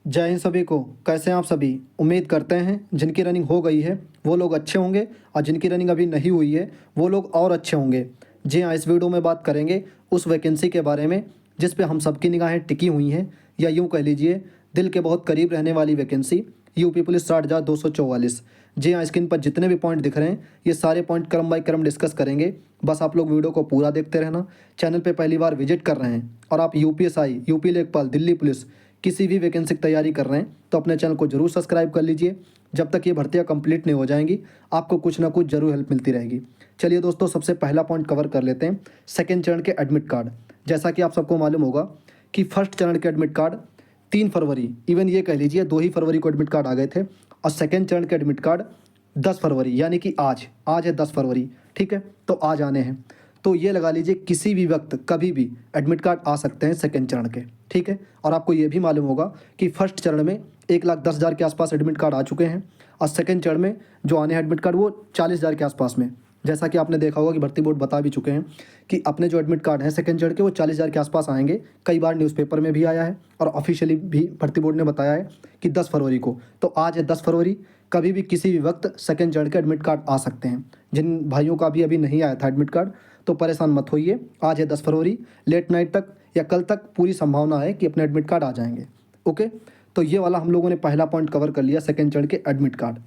जय हिंद सभी को। कैसे हैं आप सभी? उम्मीद करते हैं जिनकी रनिंग हो गई है वो लोग अच्छे होंगे और जिनकी रनिंग अभी नहीं हुई है वो लोग और अच्छे होंगे। जी हाँ, इस वीडियो में बात करेंगे उस वैकेंसी के बारे में जिस पे हम सबकी निगाहें टिकी हुई हैं, या यूँ कह लीजिए दिल के बहुत करीब रहने वाली वैकेंसी, यूपी पुलिस 60,244। जी हाँ, स्क्रीन पर जितने भी पॉइंट दिख रहे हैं ये सारे पॉइंट क्रम बाय क्रम डिस्कस करेंगे। बस आप लोग वीडियो को पूरा देखते रहना। चैनल पे पहली बार विजिट कर रहे हैं और आप यूपीएसआई, यूपी लेखपाल, दिल्ली पुलिस किसी भी वैकेंसी की तैयारी कर रहे हैं तो अपने चैनल को जरूर सब्सक्राइब कर लीजिए। जब तक ये भर्तियाँ कंप्लीट नहीं हो जाएंगी आपको कुछ ना कुछ जरूर हेल्प मिलती रहेगी। चलिए दोस्तों, सबसे पहला पॉइंट कवर कर लेते हैं, सेकेंड चरण के एडमिट कार्ड। जैसा कि आप सबको मालूम होगा कि फर्स्ट चरण के एडमिट कार्ड 3 फरवरी, इवन ये कह लीजिए 2 ही फरवरी को एडमिट कार्ड आ गए थे, और सेकेंड चरण के एडमिट कार्ड 10 फरवरी, यानी कि आज है 10 फरवरी। ठीक है, तो आज आने हैं। तो ये लगा लीजिए किसी भी वक्त कभी भी एडमिट कार्ड आ सकते हैं सेकेंड चरण के। ठीक है, और आपको ये भी मालूम होगा कि फर्स्ट चरण में 1,10,000 के आसपास एडमिट कार्ड आ चुके हैं, और सेकेंड चरण में जो आने हैं एडमिट कार्ड वो 40,000 के आसपास में। जैसा कि आपने देखा होगा कि भर्ती बोर्ड बता भी चुके हैं कि अपने जो एडमिट कार्ड हैं सेकेंड चरण के वो 40,000 के आसपास आएंगे। कई बार न्यूज़पेपर में भी आया है और ऑफिशियली भी भर्ती बोर्ड ने बताया है कि 10 फरवरी को। तो आज है 10 फरवरी, कभी भी किसी भी वक्त सेकेंड चरण के एडमिट कार्ड आ सकते हैं। जिन भाइयों का भी अभी नहीं आया था एडमिट कार्ड तो परेशान मत होइए, आज है 10 फरवरी, लेट नाइट तक या कल तक पूरी संभावना है कि अपने एडमिट कार्ड आ जाएंगे। ओके, तो ये वाला हम लोगों ने पहला पॉइंट कवर कर लिया, सेकेंड चरण के एडमिट कार्ड।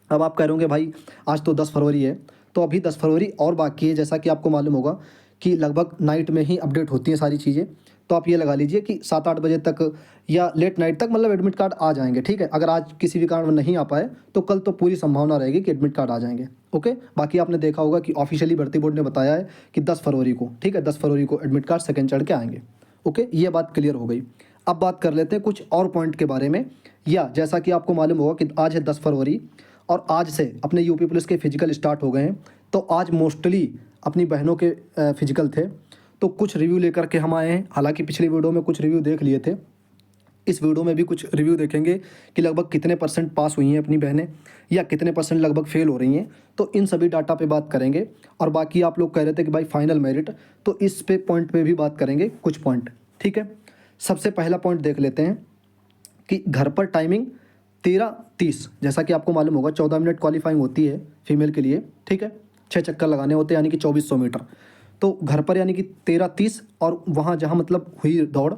अब आप कह रहे होंगे भाई आज तो 10 फरवरी है, तो अभी 10 फरवरी और बाकी है। जैसा कि आपको मालूम होगा कि लगभग नाइट में ही अपडेट होती हैं सारी चीज़ें, तो आप ये लगा लीजिए कि 7-8 बजे तक या लेट नाइट तक मतलब एडमिट कार्ड आ जाएंगे। ठीक है, अगर आज किसी भी कारण नहीं आ पाए तो कल तो पूरी संभावना रहेगी कि एडमिट कार्ड आ जाएंगे। ओके, बाकी आपने देखा होगा कि ऑफिशियली भर्ती बोर्ड ने बताया है कि 10 फरवरी को, ठीक है, 10 फरवरी को एडमिट कार्ड सेकेंड चढ़ के आएंगे। ओके, ये बात क्लियर हो गई। अब बात कर लेते हैं कुछ और पॉइंट के बारे में। या जैसा कि आपको मालूम होगा कि आज है 10 फरवरी और आज से अपने यूपी पुलिस के फिजिकल स्टार्ट हो गए हैं। तो आज मोस्टली अपनी बहनों के फिजिकल थे, तो कुछ रिव्यू लेकर के हम आए हैं। हालांकि पिछली वीडियो में कुछ रिव्यू देख लिए थे, इस वीडियो में भी कुछ रिव्यू देखेंगे कि लगभग कितने परसेंट पास हुई हैं अपनी बहनें या कितने परसेंट लगभग फेल हो रही हैं। तो इन सभी डाटा पे बात करेंगे। और बाकी आप लोग कह रहे थे कि भाई फाइनल मेरिट, तो इस पे पॉइंट पे भी बात करेंगे कुछ पॉइंट। ठीक है, सबसे पहला पॉइंट देख लेते हैं कि घर पर टाइमिंग 13:30। जैसा कि आपको मालूम होगा 14 मिनट क्वालिफाइंग होती है फीमेल के लिए। ठीक है, 6 चक्कर लगाने होते हैं यानी कि 2400 मीटर। तो घर पर यानी कि 13:30, और वहाँ जहाँ मतलब हुई दौड़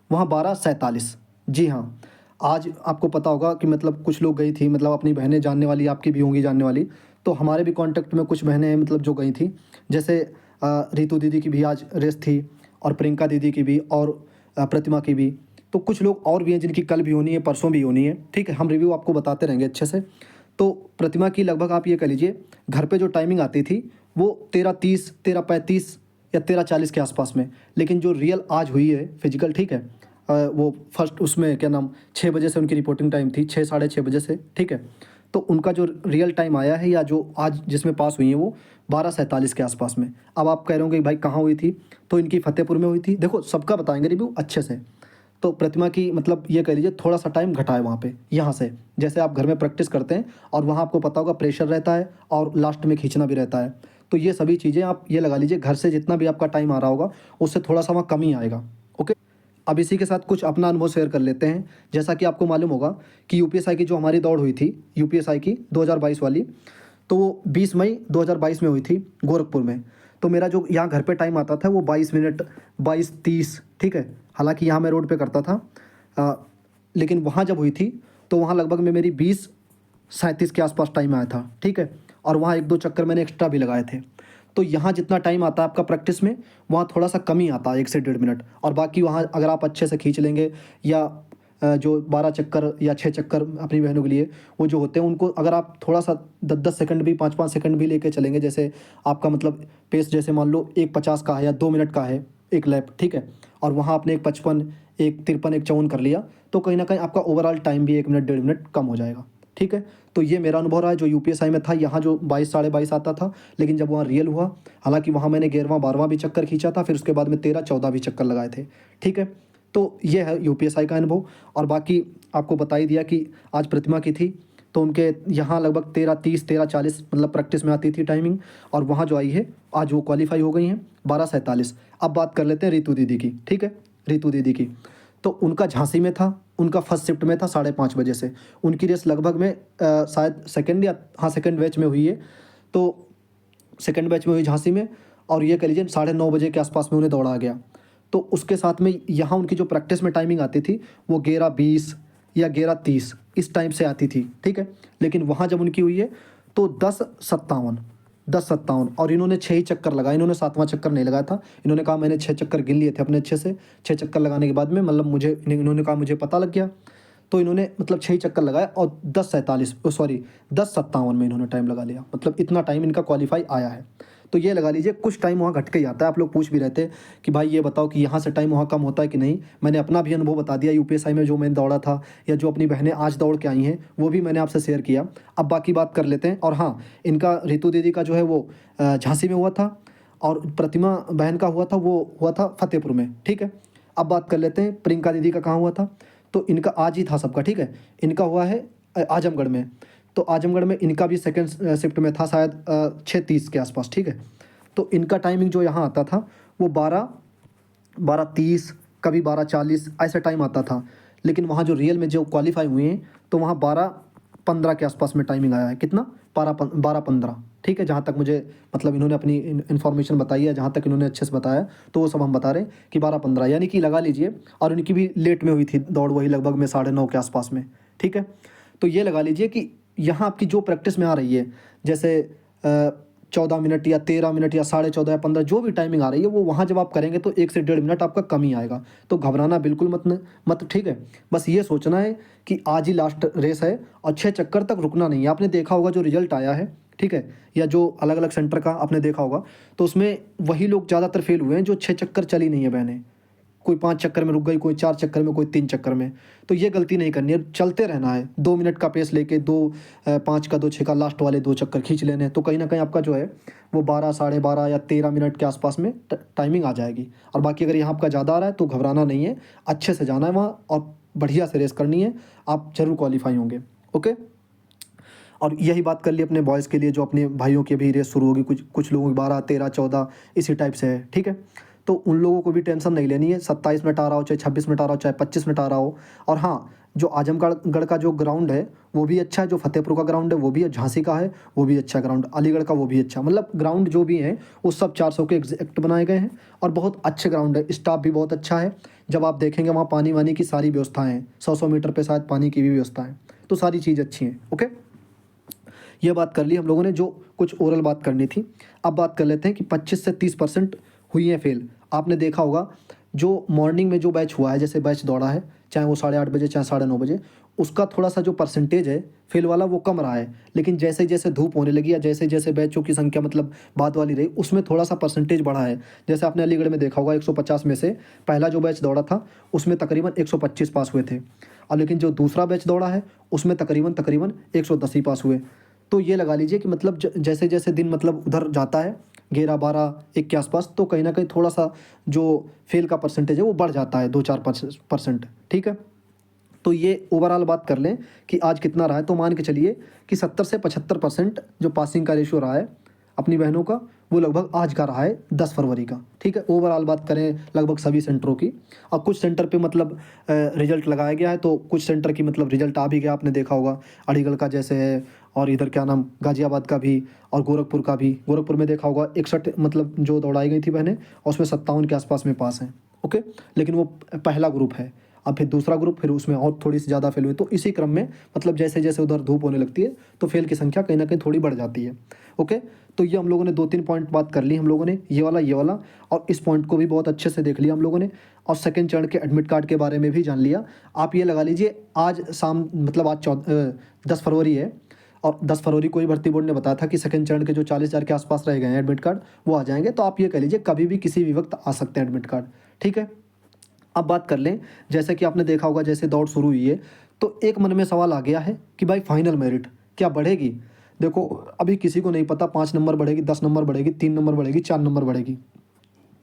वहाँ 12:47। जी हाँ, आज आपको पता होगा कि मतलब कुछ लोग गई थी, मतलब अपनी बहनें जानने वाली, आपकी भी होंगी जानने वाली, तो हमारे भी कांटेक्ट में कुछ बहनें हैं मतलब जो गई थी। जैसे रितु दीदी की भी आज रेस थी, और प्रियंका दीदी की भी, और प्रतिमा की भी। तो कुछ लोग और भी हैं जिनकी कल भी होनी है, परसों भी होनी है। ठीक है, हम रिव्यू आपको बताते रहेंगे अच्छे से। तो प्रतिमा की लगभग आप ये कह लीजिए घर पे जो टाइमिंग आती थी वो 13:30, 13:35 या 13:40 के आसपास में। लेकिन जो रियल आज हुई है फिजिकल, ठीक है, वो फर्स्ट उसमें क्या नाम 6 बजे से उनकी रिपोर्टिंग टाइम थी, 6 साढ़े 6 बजे से। ठीक है, तो उनका जो रियल टाइम आया है या जो आज जिसमें पास हुई है वो 12:47 के आसपास में। अब आप कह रहे होंगे भाई कहाँ हुई थी, तो इनकी फतेहपुर में हुई थी। देखो सबका बताएंगे रिव्यू अच्छे से। तो प्रतिमा की मतलब ये कह लीजिए थोड़ा सा टाइम घटा है वहाँ पे, यहाँ से। जैसे आप घर में प्रैक्टिस करते हैं और वहाँ आपको पता होगा प्रेशर रहता है और लास्ट में खींचना भी रहता है। तो ये सभी चीज़ें आप ये लगा लीजिए घर से जितना भी आपका टाइम आ रहा होगा उससे थोड़ा सा वहाँ कम ही आएगा। ओके, अब इसी के साथ कुछ अपना अनुभव शेयर कर लेते हैं। जैसा कि आपको मालूम होगा कि यूपीएसआई की जो हमारी दौड़ हुई थी, यूपीएसआई की 2022 वाली, तो वो 20 मई 2022 में हुई थी गोरखपुर में। तो मेरा जो यहाँ घर पे टाइम आता था वो 22 मिनट 22:30। ठीक है, हालांकि यहाँ मैं रोड पे करता था, लेकिन वहाँ जब हुई थी तो वहाँ लगभग में मेरी 20:37 के आसपास टाइम आया था। ठीक है, और वहाँ 1-2 चक्कर मैंने एक्स्ट्रा भी लगाए थे। तो यहाँ जितना टाइम आता है आपका प्रैक्टिस में, वहाँ थोड़ा सा कम ही आता है, 1 से 1.5 मिनट। और बाकी वहाँ अगर आप अच्छे से खींच लेंगे या जो 12 चक्कर या 6 चक्कर अपनी बहनों के लिए वो जो होते हैं उनको अगर आप थोड़ा सा 10-10 सेकंड भी, 5-5 सेकंड भी लेके चलेंगे, जैसे आपका मतलब पेस जैसे मान लो 1:50 का है या 2 मिनट का है एक लैप। ठीक है, और वहाँ आपने 1:55, 1:53, 1:54 कर लिया, तो कहीं ना कहीं आपका ओवरऑल टाइम भी 1 मिनट 1.5 मिनट कम हो जाएगा। ठीक है, तो ये मेरा अनुभव रहा है जो यूपीएसआई में था। यहाँ जो 22 साढ़े 22 आता था, लेकिन जब वहाँ रियल हुआ, हालांकि वहाँ मैंने 11वां 12वां भी चक्कर खींचा था, फिर उसके बाद में 13-14 भी चक्कर लगाए थे। ठीक है, तो ये है यूपीएसआई का अनुभव। और बाकी आपको बता ही दिया कि आज प्रतिमा की थी, तो उनके यहाँ लगभग 13:30 13:40 मतलब प्रैक्टिस में आती थी टाइमिंग, और वहाँ जो आई है आज वो क्वालिफाई हो गई हैं 12:47। अब बात कर लेते हैं रितु दीदी की। ठीक है, रितु दीदी की तो उनका झांसी में था, उनका फर्स्ट शिफ्ट में था 5:30 बजे से। उनकी रेस लगभग में शायद सेकंड या हाँ सेकंड बैच में हुई है, तो सेकंड बैच में हुई झांसी में, और ये कह लीजिए 9:30 बजे के आसपास में उन्हें दौड़ा गया। तो उसके साथ में यहाँ उनकी जो प्रैक्टिस में टाइमिंग आती थी वो 11:20 या 11:30 इस टाइम से आती थी, ठीक है। लेकिन वहाँ जब उनकी हुई है तो 10:57 और इन्होंने 6 ही चक्कर लगाए, इन्होंने 7वां चक्कर नहीं लगाया था। इन्होंने कहा मैंने 6 चक्कर गिन लिए थे अपने अच्छे से। 6 चक्कर लगाने के बाद में मतलब मुझे इन्होंने कहा मुझे पता लग गया, तो इन्होंने मतलब 6 ही चक्कर लगाए और 10:57 में इन्होंने टाइम लगा लिया। मतलब इतना टाइम इनका क्वालिफाई आया है। तो ये लगा लीजिए कुछ टाइम वहाँ घट के ही आता है। आप लोग पूछ भी रहे थे कि भाई ये बताओ कि यहाँ से टाइम वहाँ कम होता है कि नहीं। मैंने अपना भी अनुभव बता दिया, यूपीएसआई में जो मैंने दौड़ा था या जो अपनी बहनें आज दौड़ के आई हैं वो भी मैंने आपसे शेयर किया। अब बाकी बात कर लेते हैं। और हाँ, इनका रितु दीदी का जो है वो झांसी में हुआ था, और प्रतिमा बहन का हुआ था वो हुआ था फतेहपुर में, ठीक है। अब बात कर लेते हैं प्रियंका दीदी का कहाँ हुआ था। तो इनका आज ही था सबका, ठीक है। इनका हुआ है आजमगढ़ में। तो आजमगढ़ में इनका भी सेकंड शिफ्ट में था शायद 6:30 के आसपास, ठीक है। तो इनका टाइमिंग जो यहाँ आता था वो 12:30 कभी 12:40 ऐसा टाइम आता था। लेकिन वहाँ जो रियल में जो क्वालिफाई हुए हैं तो वहाँ 12:15 के आसपास में टाइमिंग आया है। कितना? 12:15, ठीक है। जहाँ तक मुझे मतलब इन्होंने अपनी इन्फॉर्मेशन बताई है, जहाँ तक इन्होंने अच्छे से बताया, तो वो सब हम बता रहे हैं कि 12:15 यानी कि लगा लीजिए। और इनकी भी लेट में हुई थी दौड़, वही लगभग में 9:30 के आसपास में, ठीक है। तो ये लगा लीजिए कि यहाँ आपकी जो प्रैक्टिस में आ रही है, जैसे 14 मिनट या 13 मिनट या 14:30 या 15 जो भी टाइमिंग आ रही है, वो वहाँ जब आप करेंगे तो 1 से 1.5 मिनट आपका कम ही आएगा। तो घबराना बिल्कुल मत, ठीक है। बस ये सोचना है कि आज ही लास्ट रेस है और 6 चक्कर तक रुकना नहीं है। आपने देखा होगा जो रिजल्ट आया है, ठीक है, या जो अलग अलग सेंटर का आपने देखा होगा, तो उसमें वही लोग ज़्यादातर फेल हुए हैं जो 6 चक्कर चली नहीं है बहनें। कोई 5 चक्कर में रुक गई, कोई 4 चक्कर में, कोई 3 चक्कर में। तो ये गलती नहीं करनी है, चलते रहना है। 2 मिनट का पेस लेके 5 का 2 6 का लास्ट वाले 2 चक्कर खींच लेने हैं। तो कहीं ना कहीं आपका जो है वो 12 12:30 या 13 मिनट के आसपास में टाइमिंग आ जाएगी। और बाकी अगर यहाँ आपका ज़्यादा आ रहा है तो घबराना नहीं है, अच्छे से जाना है वहाँ और बढ़िया से रेस करनी है, आप जरूर क्वालिफाई होंगे। ओके। और यही बात कर ली अपने बॉयज़ के लिए, जो अपने भाइयों की भी रेस शुरू होगी। कुछ लोगों की 12 13 14 इसी टाइप से है, ठीक है। तो उन लोगों को भी टेंशन नहीं लेनी है। 27 मिनट आ रहा हो, चाहे 26 मिनट आ रहा हो, चाहे 25 मिनट आ रहा हो। और हाँ, जो आजमगढ़ का जो ग्राउंड है वो भी अच्छा है, जो फतेहपुर का ग्राउंड है वो भी, झांसी का है वो भी अच्छा ग्राउंड, अलीगढ़ का वो भी अच्छा। मतलब ग्राउंड जो भी हैं वो सब 400 के एग्जैक्ट बनाए गए हैं और बहुत अच्छे ग्राउंड है। स्टाफ भी बहुत अच्छा है। जब आप देखेंगे वहाँ पानी वानी की सारी व्यवस्थाएँ हैं, 100 मीटर पर शायद पानी की भी व्यवस्था है। तो सारी चीज़ अच्छी हैं। ओके, ये बात कर ली हम लोगों ने, जो कुछ ओरल बात करनी थी। अब बात कर लेते हैं कि 25 से 30% हुई हैं फेल। आपने देखा होगा जो मॉर्निंग में जो बैच हुआ है, जैसे बैच दौड़ा है, चाहे वो 8:30 बजे चाहे 9:30 बजे, उसका थोड़ा सा जो परसेंटेज है फेल वाला वो कम रहा है। लेकिन जैसे जैसे धूप होने लगी या जैसे जैसे बैचों की संख्या मतलब बाद वाली रही, उसमें थोड़ा सा परसेंटेज बढ़ा है। जैसे आपने अलीगढ़ में देखा होगा 150 में से पहला जो बैच दौड़ा था उसमें तकरीबन 125 पास हुए थे, और लेकिन जो दूसरा बैच दौड़ा है उसमें तकरीबन 110 ही पास हुए। तो ये लगा लीजिए कि मतलब जैसे जैसे दिन मतलब उधर जाता है 11 12 1 के आसपास, तो कहीं ना कहीं थोड़ा सा जो फेल का परसेंटेज है वो बढ़ जाता है 2-4%, ठीक है। तो ये ओवरऑल बात कर लें कि आज कितना रहा है, तो मान के चलिए कि 70 से 75% जो पासिंग का रेशियो रहा है अपनी बहनों का, वो लगभग आज का रहा है 10 फरवरी का, ठीक है। ओवरऑल बात करें लगभग सभी सेंटरों की। और कुछ सेंटर पे मतलब रिजल्ट लगाया गया है, तो कुछ सेंटर की मतलब रिजल्ट आ भी गया, आपने देखा होगा अलीगढ़ का जैसे है, और इधर क्या नाम गाज़ियाबाद का भी, और गोरखपुर का भी। गोरखपुर में देखा होगा 61 मतलब जो दौड़ाई गई थी बहनें, और उसमें 57 के आसपास में पास हैं। ओके, लेकिन वो पहला ग्रुप है। अब फिर दूसरा ग्रुप, फिर उसमें और थोड़ी सी ज़्यादा फेल हुई। तो इसी क्रम में मतलब जैसे जैसे उधर धूप होने लगती है तो फेल की संख्या कहीं ना कहीं थोड़ी बढ़ जाती है। ओके, तो ये हम लोगों ने 2-3 पॉइंट बात कर ली हम लोगों ने, ये वाला और इस पॉइंट को भी बहुत अच्छे से देख लिया हम लोगों ने। और सेकंड चरण के एडमिट कार्ड के बारे में भी जान लिया। आप ये लगा लीजिए आज शाम मतलब आज 10 फरवरी है, और 10 फरवरी को ही भर्ती बोर्ड ने बताया था कि सेकंड चरण के जो 40,000 के आसपास रह गए हैं एडमिट कार्ड, वो आ जाएंगे। तो आप ये कह लीजिए कभी भी किसी भी वक्त आ सकते हैं एडमिट कार्ड, ठीक है। अब बात कर लें, जैसे कि आपने देखा होगा जैसे दौड़ शुरू हुई है तो एक मन में सवाल आ गया है कि भाई फाइनल मेरिट क्या बढ़ेगी। देखो अभी किसी को नहीं पता 5 नंबर बढ़ेगी, 10 नंबर बढ़ेगी, 3 नंबर बढ़ेगी, 4 नंबर बढ़ेगी,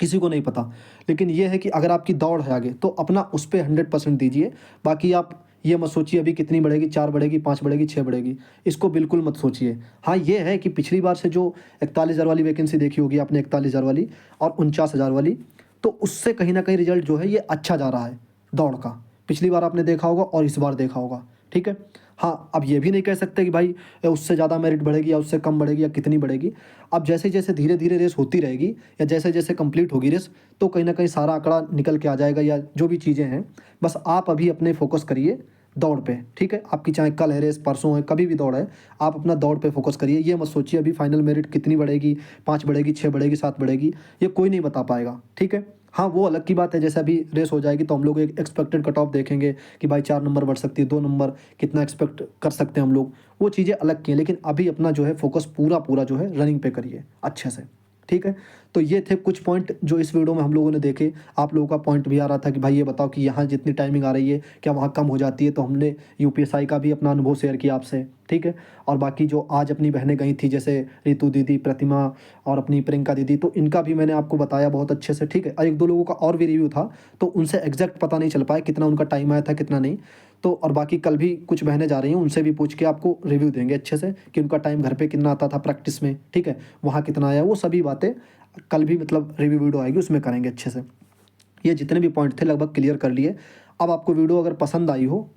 किसी को नहीं पता। लेकिन ये है कि अगर आपकी दौड़ है आगे तो अपना उस पर 100% दीजिए। बाकी आप ये मत सोचिए अभी कितनी बढ़ेगी, 4 बढ़ेगी, 5 बढ़ेगी, 6 बढ़ेगी, इसको बिल्कुल मत सोचिए। हाँ ये है कि पिछली बार से जो 41,000 वाली वैकेंसी देखी होगी आपने, 41,000 वाली और 49,000 वाली, तो उससे कहीं ना कहीं रिजल्ट जो है ये अच्छा जा रहा है दौड़ का। पिछली बार आपने देखा होगा और इस बार देखा होगा, ठीक है। हाँ, अब ये भी नहीं कह सकते कि भाई उससे ज़्यादा मेरिट बढ़ेगी या उससे कम बढ़ेगी या कितनी बढ़ेगी। अब जैसे जैसे धीरे धीरे रेस होती रहेगी या जैसे जैसे कंप्लीट होगी रेस, तो कहीं ना कहीं सारा आंकड़ा निकल के आ जाएगा या जो भी चीज़ें हैं। बस आप अभी अपने फोकस करिए दौड़ पे, ठीक है। आपकी चाहे कल है रेस, परसों है, कभी भी दौड़ है, आप अपना दौड़ पे फोकस करिए। ये मत सोचिए अभी फाइनल मेरिट कितनी बढ़ेगी, 5 बढ़ेगी, 6 बढ़ेगी, 7 बढ़ेगी, ये कोई नहीं बता पाएगा, ठीक है। हाँ, वो अलग की बात है, जैसे अभी रेस हो जाएगी तो हम लोग एक एक्सपेक्टेड कट ऑफ देखेंगे कि भाई 4 नंबर बढ़ सकती है, 2 नंबर कितना एक्सपेक्ट कर सकते हैं हम लोग, वो चीज़ें अलग की हैं। लेकिन अभी अपना जो है फोकस पूरा पूरा जो है रनिंग पे करिए अच्छे से, ठीक है। तो ये थे कुछ पॉइंट जो इस वीडियो में हम लोगों ने देखे। आप लोगों का पॉइंट भी आ रहा था कि भाई ये बताओ कि यहाँ जितनी टाइमिंग आ रही है क्या वहाँ कम हो जाती है, तो हमने यूपीएसआई का भी अपना अनुभव शेयर किया आपसे, ठीक है। और बाकी जो आज अपनी बहनें गई थी जैसे रितु दीदी, प्रतिमा और अपनी प्रियंका दीदी, तो इनका भी मैंने आपको बताया बहुत अच्छे से, ठीक है। और 1-2 लोगों का और भी रिव्यू था तो उनसे एग्जैक्ट पता नहीं चल पाया कितना उनका टाइम आया था कितना नहीं। तो और बाकी कल भी कुछ बहनें जा रही हैं, उनसे भी पूछ के आपको रिव्यू देंगे अच्छे से कि उनका टाइम घर पे कितना आता था प्रैक्टिस में, ठीक है, वहाँ कितना आया, वो सभी बातें कल भी मतलब रिव्यू वीडियो आएगी उसमें करेंगे अच्छे से। ये जितने भी पॉइंट थे लगभग क्लियर कर लिए। अब आपको वीडियो अगर पसंद आई हो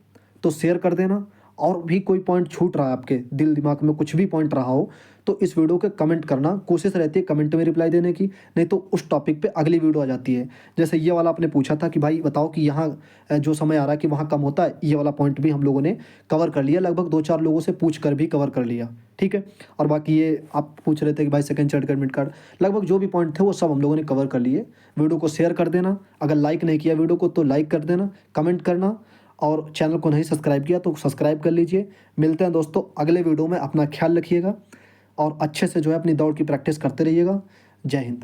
तो शेयर कर देना, और भी कोई पॉइंट छूट रहा है आपके दिल दिमाग में, कुछ भी पॉइंट रहा हो तो इस वीडियो के कमेंट करना, कोशिश रहती है कमेंट में रिप्लाई देने की, नहीं तो उस टॉपिक पे अगली वीडियो आ जाती है। जैसे ये वाला आपने पूछा था कि भाई बताओ कि यहाँ जो समय आ रहा है कि वहाँ कम होता है, ये वाला पॉइंट भी हम लोगों ने कवर कर लिया, लगभग 2-4 लोगों से पूछ कर भी कवर कर लिया, ठीक है। और बाकी ये आप पूछ रहे थे कि भाई सेकंड चार्ट एडमिट कार्ड, लगभग जो भी पॉइंट थे वो सब हम लोगों ने कवर कर लिए। वीडियो को शेयर कर देना, अगर लाइक नहीं किया वीडियो को तो लाइक कर देना, कमेंट करना, और चैनल को नहीं सब्सक्राइब किया तो सब्सक्राइब कर लीजिए। मिलते हैं दोस्तों अगले वीडियो में, अपना ख्याल रखिएगा और अच्छे से जो है अपनी दौड़ की प्रैक्टिस करते रहिएगा। जय हिंद।